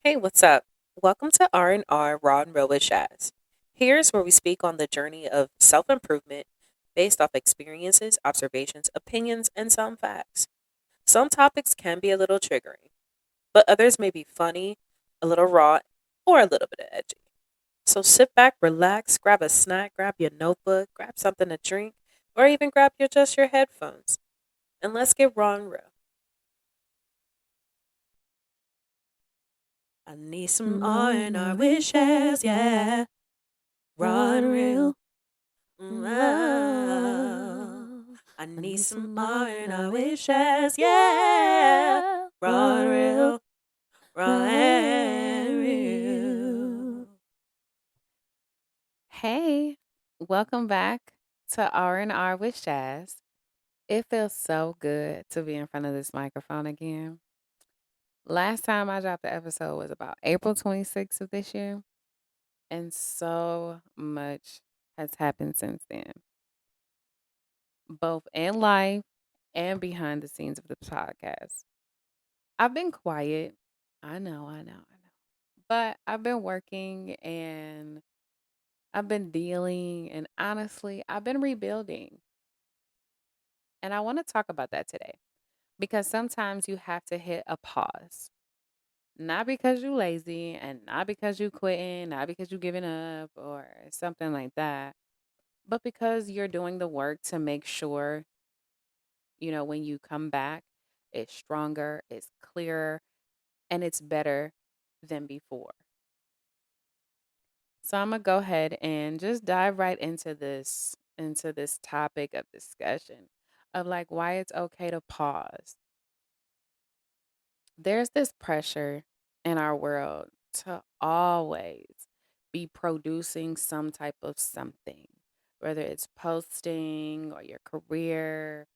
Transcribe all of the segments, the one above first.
Hey, what's up? Welcome to R&R Raw and Real with Shaz. Here's where we speak on the journey of self-improvement based off experiences, observations, opinions, and some facts. Some topics can be a little triggering, but others may be funny, a little raw, or a little bit of edgy. So sit back, relax, grab a snack, grab your notebook, grab something to drink, or even grab your headphones, and let's get raw and real. I need some R&R wishes, yeah. Raw and real. I need some more and I wishes, yeah. Raw and real, raw and real. Hey, welcome back to R&R with Shaz. It feels so good to be in front of this microphone again. Last time I dropped the episode was about April 26th of this year, and so much has happened since then, both in life and behind the scenes of the podcast. I've been quiet. I know. But I've been working and I've been dealing and honestly, I've been rebuilding. And I want to talk about that today because sometimes you have to hit a pause. Not because you lazy and not because you quitting, not because you giving up or something like that, but because you're doing the work to make sure, when you come back, it's stronger, it's clearer, and it's better than before. So I'm gonna go ahead and just dive right into this topic of discussion of like why it's okay to pause. There's this pressure in our world to always be producing some type of something, whether it's posting or your career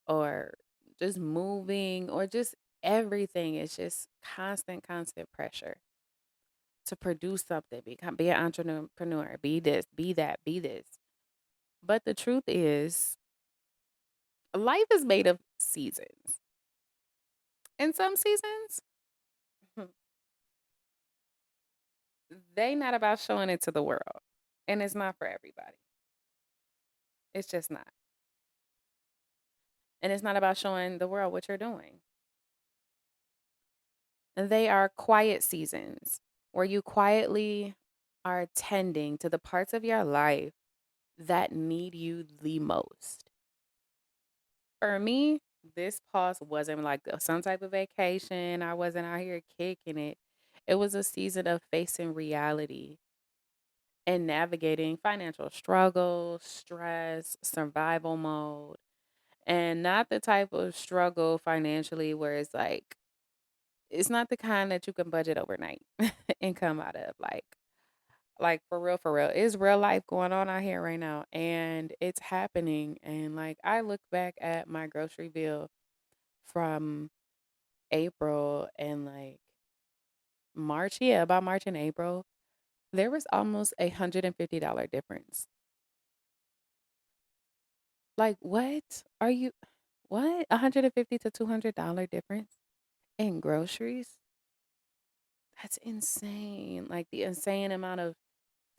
or just moving or just everything. It's just constant pressure to produce something, be an entrepreneur, be this, be that, be this. But the truth is, life is made of seasons. And some seasons, they not about showing it to the world. And it's not for everybody. It's just not. And it's not about showing the world what you're doing. And they are quiet seasons where you quietly are attending to the parts of your life that need you the most. For me, this pause wasn't like some type of vacation. I wasn't out here kicking it. It was a season of facing reality and navigating financial struggles, stress, survival mode, and not the type of struggle financially where it's not the kind that you can budget overnight and come out of. Like for real, it's real life going on out here right now, and it's happening. And like I look back at my grocery bill from April and like March, yeah, about March and April, there was almost $150 difference. Like, what are you? What? 150 to $200 difference in groceries? That's insane. Like the insane amount of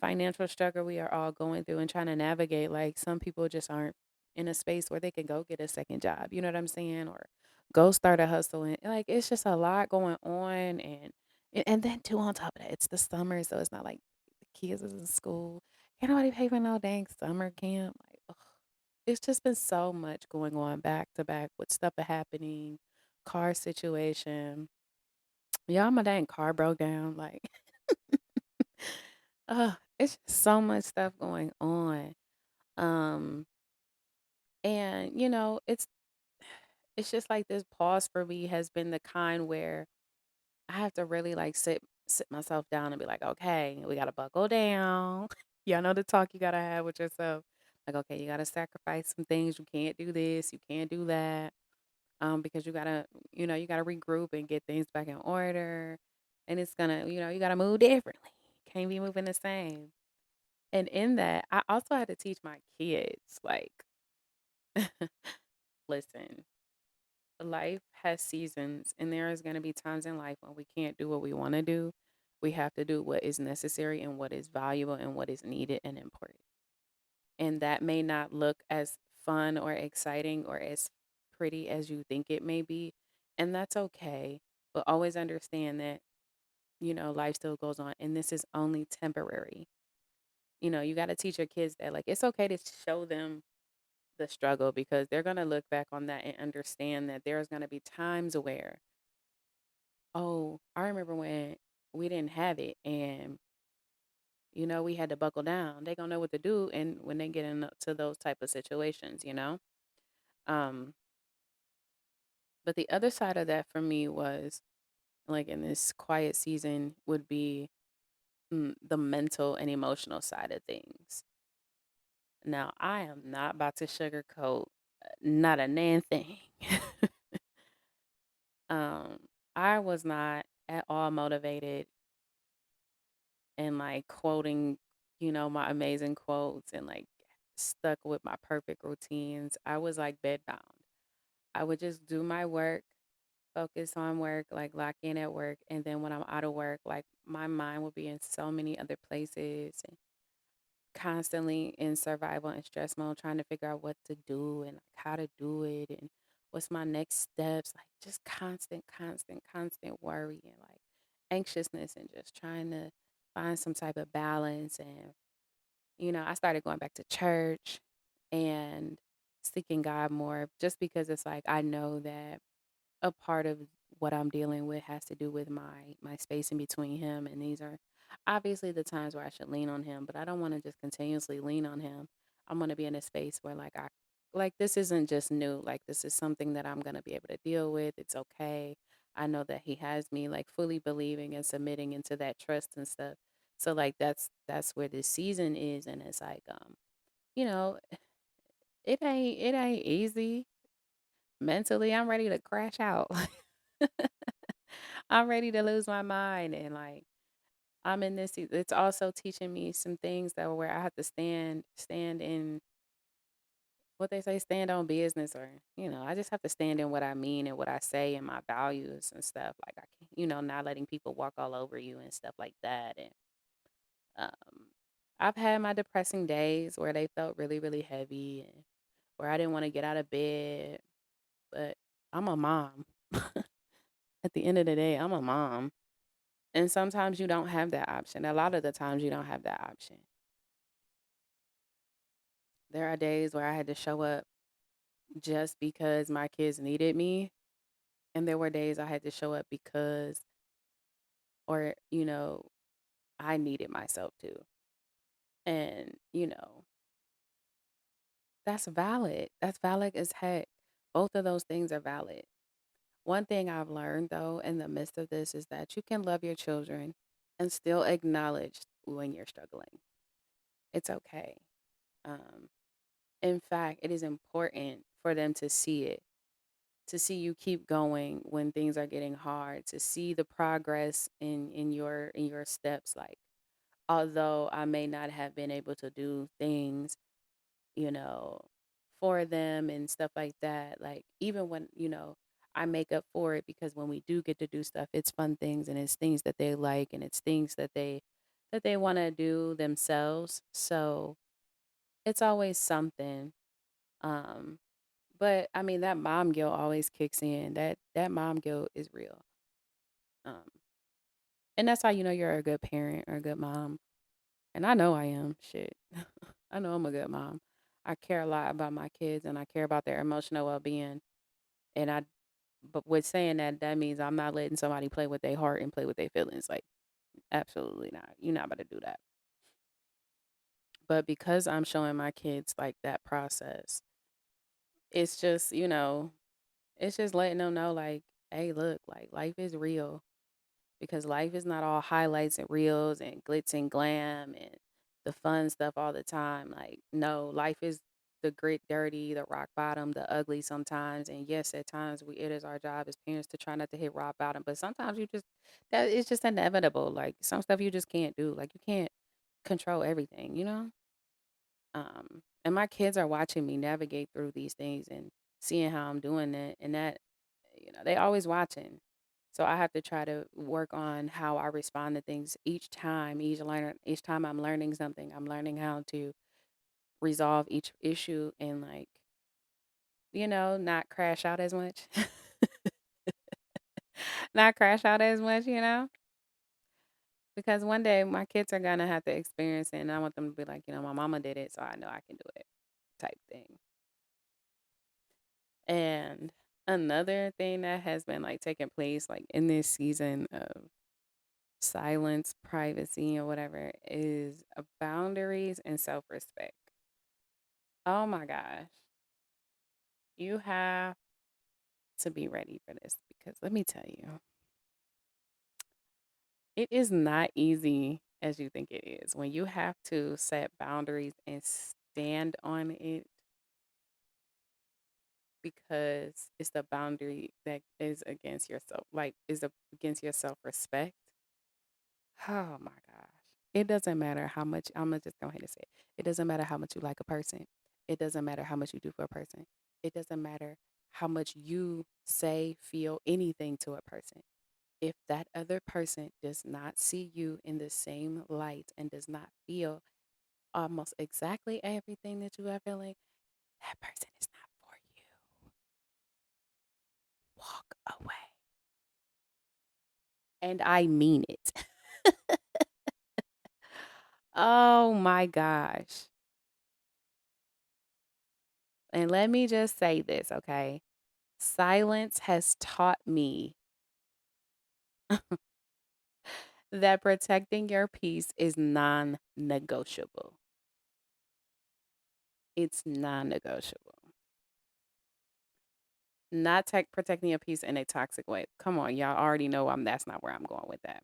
financial struggle we are all going through and trying to navigate. Like some people just aren't in a space where they can go get a second job. You know what I'm saying? Or go start a hustle. And like it's just a lot going on. And then too on top of that, it's the summer, so it's not like the kids is in school. Can't nobody pay for no dang summer camp. Like, ugh. It's just been so much going on back to back with stuff happening, car situation. Yeah, my dang car broke down. Like, it's just so much stuff going on. Um, and it's just like this pause for me has been the kind where I have to really like sit myself down and be like, okay, we gotta buckle down. Y'all know the talk you gotta have with yourself. Like, okay, you gotta sacrifice some things. You can't do this, you can't do that. Because you gotta regroup and get things back in order. And it's gonna, you gotta move differently. Can't be moving the same. And in that, I also had to teach my kids, like, listen, Life has seasons, and there is going to be times in life when we can't do what we want to do. We have to do what is necessary and what is valuable and what is needed and important. And that may not look as fun or exciting or as pretty as you think it may be. And that's okay. But always understand that, life still goes on and this is only temporary. You got to teach your kids that, like, it's okay to show them the struggle because they're going to look back on that and understand that there's going to be times where, oh, I remember when we didn't have it and, we had to buckle down. They're going to know what to do. And when they get into those type of situations. Um, but the other side of that for me was like in this quiet season would be the mental and emotional side of things. Now, I am not about to sugarcoat not a nan thing. um, I was not at all motivated and like quoting, my amazing quotes and like stuck with my perfect routines. I was like bedbound. I would just do my work, focus on work, like lock in at work. And then when I'm out of work, like my mind will be in so many other places and constantly in survival and stress mode, trying to figure out what to do and like how to do it and what's my next steps. Like just constant, constant, constant worry and like anxiousness and just trying to find some type of balance. And, I started going back to church and seeking God more just because it's like I know that a part of what I'm dealing with has to do with my space in between him, and these are obviously the times where I should lean on him, but I don't want to just continuously lean on him. I'm going to be in a space where like this isn't just new, like this is something that I'm going to be able to deal with. It's okay. I know that he has me like fully believing and submitting into that trust and stuff. So like that's where this season is, and it's like you know, it ain't easy. Mentally, I'm ready to crash out. I'm ready to lose my mind and like I'm in this it's also teaching me some things that where I have to stand in what they say, stand on business or, I just have to stand in what I mean and what I say and my values and stuff. Like I can, not letting people walk all over you and stuff like that. And um I've had my depressing days where they felt really, really heavy and where I didn't want to get out of bed, but I'm a mom. At the end of the day, I'm a mom. And sometimes you don't have that option. A lot of the times you don't have that option. There are days where I had to show up just because my kids needed me. And there were days I had to show up because, or, I needed myself too. And, that's valid. That's valid as heck. Both of those things are valid. One thing I've learned though in the midst of this is that you can love your children and still acknowledge when you're struggling. It's okay. Um, In fact, it is important for them to see it, to see you keep going when things are getting hard, to see the progress in your steps. Like, although I may not have been able to do things, you know, for them and stuff like that, like even when, I make up for it because when we do get to do stuff, it's fun things and it's things that they like and it's things that they want to do themselves. So, it's always something. Um But I mean, that mom guilt always kicks in. That mom guilt is real. Um, and that's how you know you're a good parent or a good mom. And I know I am. Shit, I know I'm a good mom. I care a lot about my kids and I care about their emotional well being. And but with saying that, that means I'm not letting somebody play with their heart and play with their feelings. Like, absolutely not. You're not about to do that. But because I'm showing my kids like that process, it's just, it's just letting them know, like, hey, look, like life is real because life is not all highlights and reels and glitz and glam and the fun stuff all the time. Like, no, life is the grit, dirty, the rock bottom, the ugly sometimes. And yes, at times it is our job as parents to try not to hit rock bottom, but sometimes that is just inevitable. Like some stuff you just can't do. Like you can't control everything. And my kids are watching me navigate through these things and seeing how I'm doing it, and that they always watching. So I have to try to work on how I respond to things each time I'm learning something, I'm learning how to resolve each issue and like, not crash out as much. Not crash out as much. Because one day my kids are gonna have to experience it and I want them to be like, my mama did it, so I know I can do it type thing. And another thing that has been like taking place like in this season of silence, privacy, or whatever is boundaries and self-respect. Oh my gosh. You have to be ready for this because let me tell you, it is not easy as you think it is. When you have to set boundaries and stand on it because it's the boundary that is against yourself, like against your self-respect. Oh my gosh. It doesn't matter how much, I'm gonna just go ahead and say it. It doesn't matter how much you like a person. It doesn't matter how much you do for a person. It doesn't matter how much you say, feel anything to a person. If that other person does not see you in the same light and does not feel almost exactly everything that you are feeling, that person is not for you. Walk away. And I mean it. Oh my gosh. And let me just say this, okay? Silence has taught me that protecting your peace is non negotiable. It's non negotiable. Not protecting your peace in a toxic way. Come on, y'all already know that's not where I'm going with that.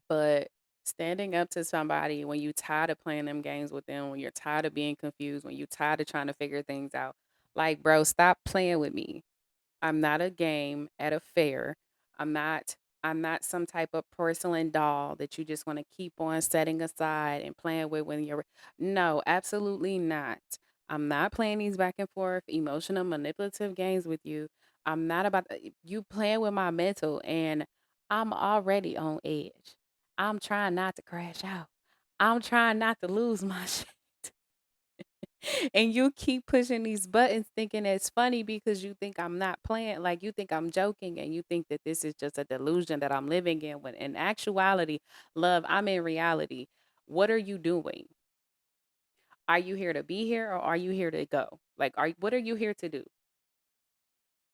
But standing up to somebody when you're tired of playing them games with them, when you're tired of being confused, when you're tired of trying to figure things out, like, bro, stop playing with me. I'm not a game at a fair. I'm not I'm not some type of porcelain doll that you just want to keep on setting aside and playing with when you're No, absolutely not. I'm not playing these back and forth emotional manipulative games with you. I'm not about you playing with my mental and I'm already on edge. I'm trying not to crash out. I'm trying not to lose my shit. And you keep pushing these buttons thinking it's funny because you think I'm not playing, like you think I'm joking and you think that this is just a delusion that I'm living in when in actuality, love, I'm in reality. What are you doing? Are you here to be here or are you here to go? Like what are you here to do?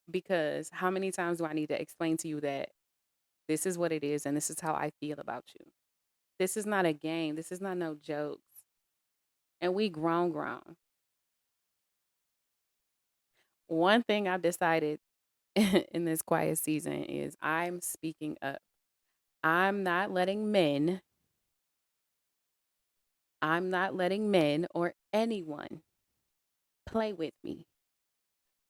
Because how many times do I need to explain to you that this is what it is and this is how I feel about you? This is not a game. This is not no jokes. And we grown. One thing I've decided in this quiet season is I'm speaking up. I'm not letting men, I'm not letting men or anyone play with me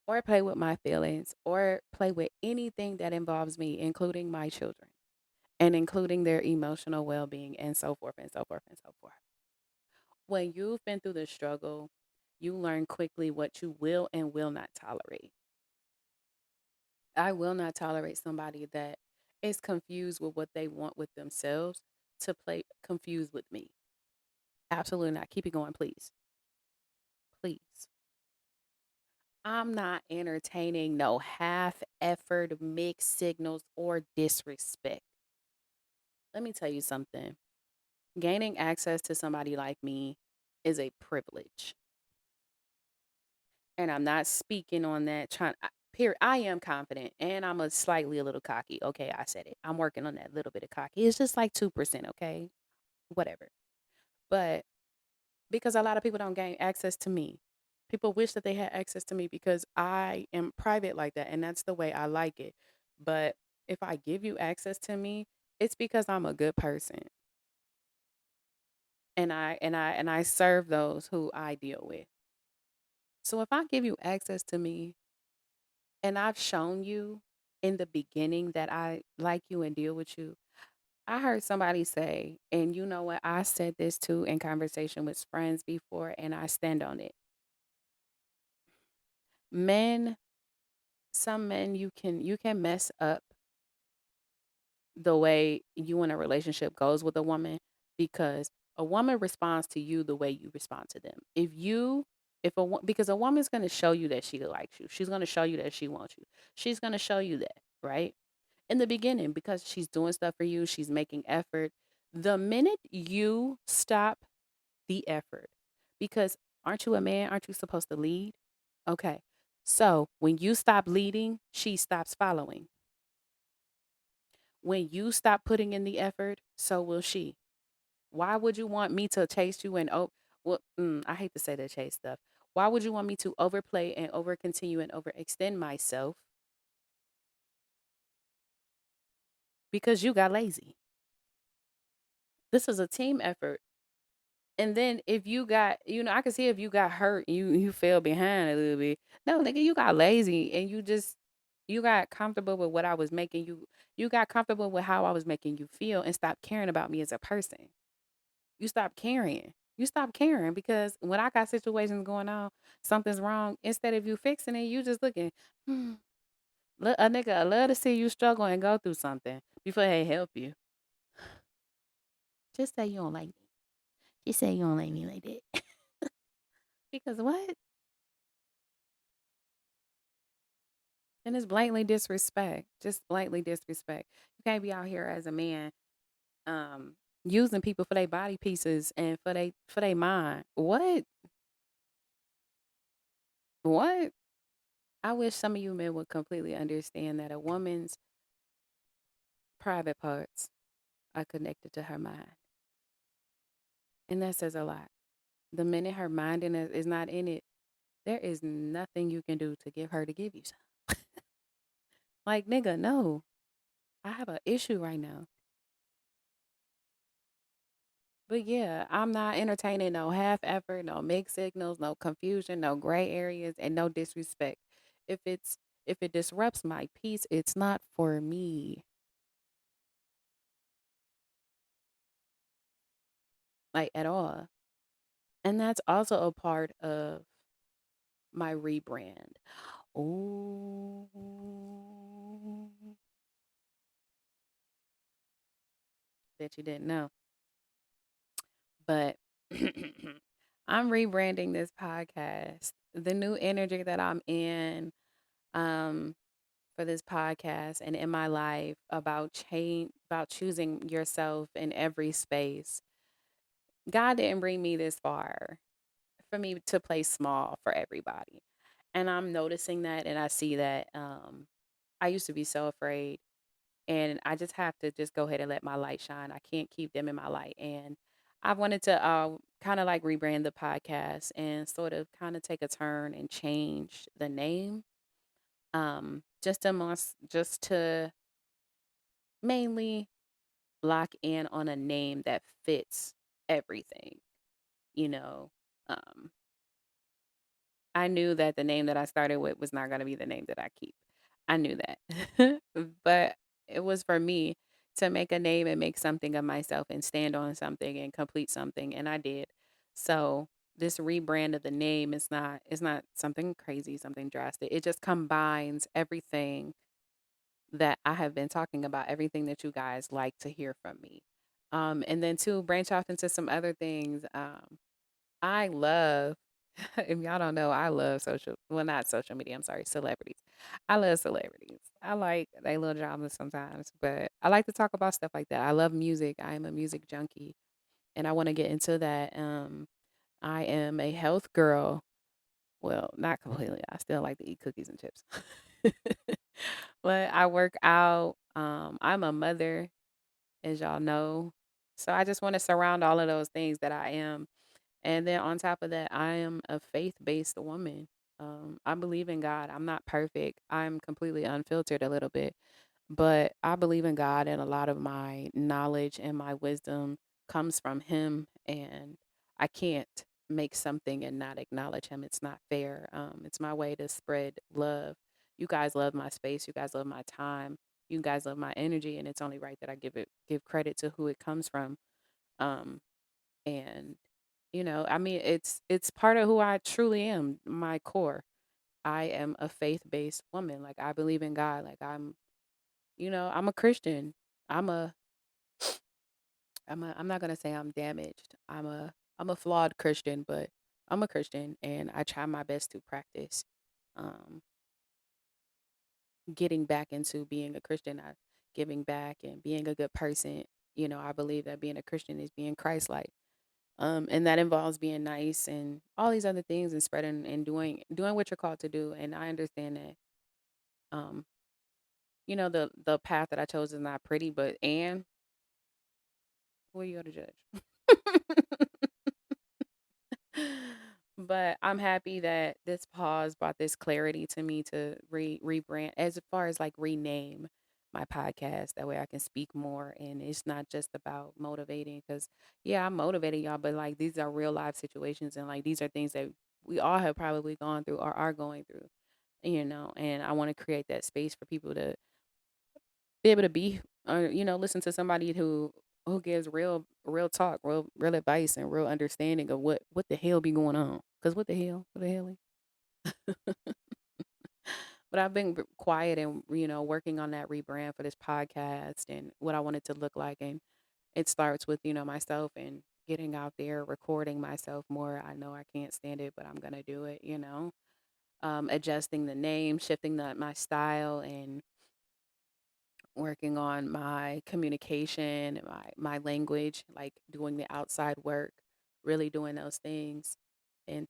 or play with my feelings or play with anything that involves me, including my children and including their emotional well being and so forth and so forth and so forth. When you've been through the struggle, you learn quickly what you will and will not tolerate. I will not tolerate somebody that is confused with what they want with themselves to play confused with me. Absolutely not. Keep it going, please. Please. I'm not entertaining no half effort, mixed signals, or disrespect. Let me tell you something. Gaining access to somebody like me is a privilege. And I'm not speaking on that period. I am confident and I'm a little cocky. Okay, I said it. I'm working on that little bit of cocky. It's just like 2%, okay? Whatever. But because a lot of people don't gain access to me. People wish that they had access to me because I am private like that and that's the way I like it. But if I give you access to me, it's because I'm a good person and I serve those who I deal with. So if I give you access to me and I've shown you in the beginning that I like you and deal with you, I heard somebody say, and you know what, I said this too in conversation with friends before, and I stand on it. Men some men you can mess up the way you in a relationship goes with a woman because a woman responds to you the way you respond to them. Because a woman's going to show you that she likes you. She's going to show you that she wants you. She's going to show you that, right? In the beginning because she's doing stuff for you, she's making effort. The minute you stop the effort, because aren't you a man? Aren't you supposed to lead? Okay. So when you stop leading, she stops following. When you stop putting in the effort, so will she. Why would you want me to chase you and I hate to say the chase stuff. Why would you want me to overplay and over continue and overextend myself because you got lazy? This is a team effort. And then if you got, I can see if you got hurt, you fell behind a little bit. No, nigga, you got lazy and you got comfortable with what I was making you. You got comfortable with how I was making you feel and stopped caring about me as a person. You stop caring. You stop caring because when I got situations going on, something's wrong. Instead of you fixing it, you just looking. Hmm. A nigga, I love to see you struggle and go through something before they help you. Just say you don't like me. Just say you don't like me like that. Because what? And it's blatantly disrespect. Just blatantly disrespect. You can't be out here as a man, um, using people for their body pieces and for their mind. What? What? I wish some of you men would completely understand that a woman's private parts are connected to her mind. And that says a lot. The minute her mind is not in it, there is nothing you can do to get her to give you some. Like, nigga, no. I have an issue right now. But yeah, I'm not entertaining no half effort, no mixed signals, no confusion, no gray areas, and no disrespect. If it's if it disrupts my peace, it's not for me. Like at all. And that's also a part of my rebrand. Oh, that you didn't know. But I'm rebranding this podcast. The new energy that I'm in um for this podcast and in my life about change, about choosing yourself in every space. God didn't bring me this far for me to play small for everybody. And I'm noticing that and I see that I used to be so afraid and I just have to just go ahead and let my light shine. I can't keep them in my light. And I wanted to kind of like rebrand the podcast and sort of kind of take a turn and change the name. Just to mainly lock in on a name that fits everything, you know. Um, I knew that the name that I started with was not going to be the name that I keep. I knew that. But it was for me to make a name and make something of myself and stand on something and complete something and I did. So this rebrand of the name is not something crazy, something drastic. It just combines everything that I have been talking about, everything that you guys like to hear from me. And then to branch off into some other things. I love, if y'all don't know, I love not social media, I'm sorry, celebrities. I love celebrities. I like they little dramas sometimes, but I like to talk about stuff like that. I love music. I am a music junkie and I want to get into that. I am a health girl. Well, not completely. I still like to eat cookies and chips. But I work out. I'm a mother, as y'all know. So I just want to surround all of those things that I am. And then on top of that, I am a faith-based woman. I believe in God. I'm not perfect. I'm completely unfiltered a little bit, but I believe in God, and a lot of my knowledge and my wisdom comes from Him. And I can't make something and not acknowledge Him. It's not fair. It's my way to spread love. You guys love my space. You guys love my time. You guys love my energy, and it's only right that I give credit to who it comes from. Um, and I mean, it's part of who I truly am, my core. I am a faith-based woman. Like I believe in God. Like I'm a Christian. I'm a I'm not gonna say I'm damaged. I'm a flawed Christian, but I'm a Christian and I try my best to practice um getting back into being a Christian, giving back and being a good person. I believe that being a Christian is being Christ-like. And that involves being nice and all these other things and spreading and doing what you're called to do. And I understand that um, the path that I chose is not pretty, but and who are you to judge? But I'm happy that this pause brought this clarity to me to rebrand as far as like rename my podcast. That way I can speak more and it's not just about motivating because yeah, I'm motivating y'all, but like these are real life situations and like these are things that we all have probably gone through or are going through, and I want to create that space for people to be able to be or listen to somebody who gives real talk, real advice and real understanding of what the hell be going on. Cause what the hell? But I've been quiet and working on that rebrand for this podcast and what I want it to look like, and it starts with myself and getting out there, recording myself more. I know I can't stand it, but I'm gonna do it. Adjusting the name, shifting my style, and working on my communication, my language, like doing the outside work, really doing those things, and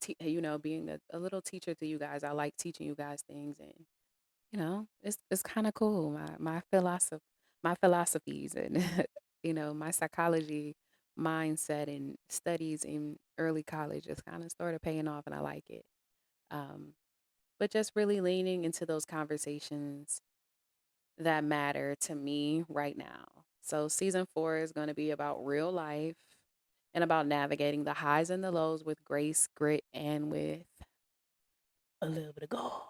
being a little teacher to you guys. I like teaching you guys things, and it's kind of cool. My philosophies, and my psychology mindset and studies in early college is kind of started paying off, and I like it. Um, but just really leaning into those conversations that matter to me right now. So season 4 is going to be about real life and about navigating the highs and the lows with grace, grit, and with a little bit of God.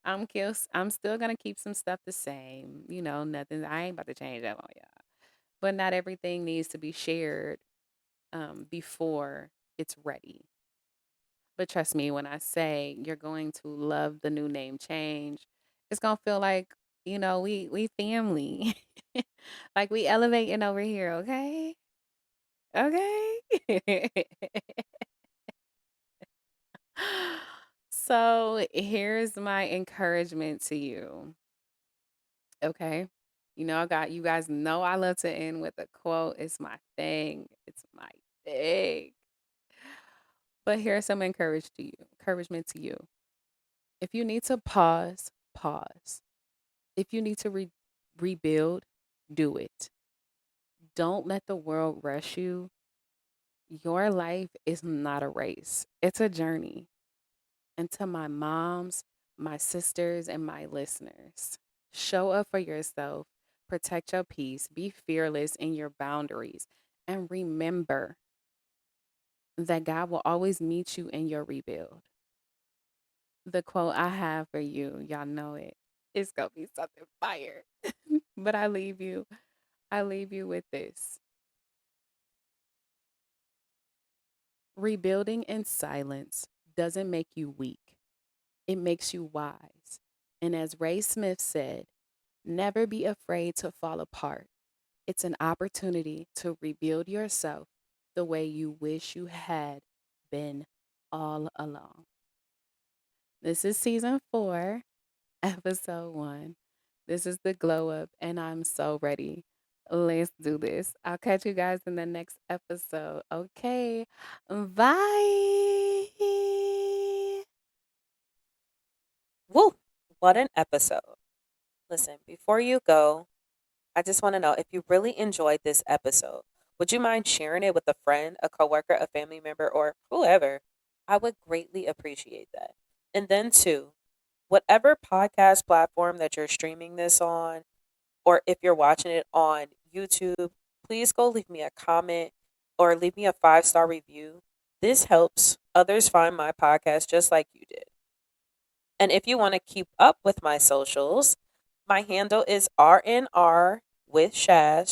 I'm still gonna keep some stuff the same. Nothing. I ain't about to change that on y'all. But not everything needs to be shared before it's ready. But trust me when I say you're going to love the new name change. It's gonna feel like, we family. Like we elevating over here, okay? Okay. So here's my encouragement to you. Okay. I got you guys know I love to end with a quote. It's my thing. It's my thing. But here's some encouragement to you. If you need to pause, pause. If you need to rebuild, do it. Don't let the world rush you. Your life is not a race, it's a journey. And to my moms, my sisters, and my listeners, show up for yourself, protect your peace, be fearless in your boundaries, and remember that God will always meet you in your rebuild. The quote I have for you, y'all know it. It's going to be something fire. But I leave you with this. Rebuilding in silence doesn't make you weak, it makes you wise. And as Ray Smith said, never be afraid to fall apart. It's an opportunity to rebuild yourself the way you wish you had been all along. This is season 4, episode 1. This is the glow up, and I'm so ready. Let's do this. I'll catch you guys in the next episode. Okay. Bye. Woo! What an episode. Listen, before you go, I just want to know if you really enjoyed this episode, would you mind sharing it with a friend, a coworker, a family member, or whoever? I would greatly appreciate that. And then, two, whatever podcast platform that you're streaming this on, or if you're watching it on YouTube, please go leave me a comment or leave me a 5-star review. This helps others find my podcast just like you did. And if you want to keep up with my socials, my handle is RNR with Shaz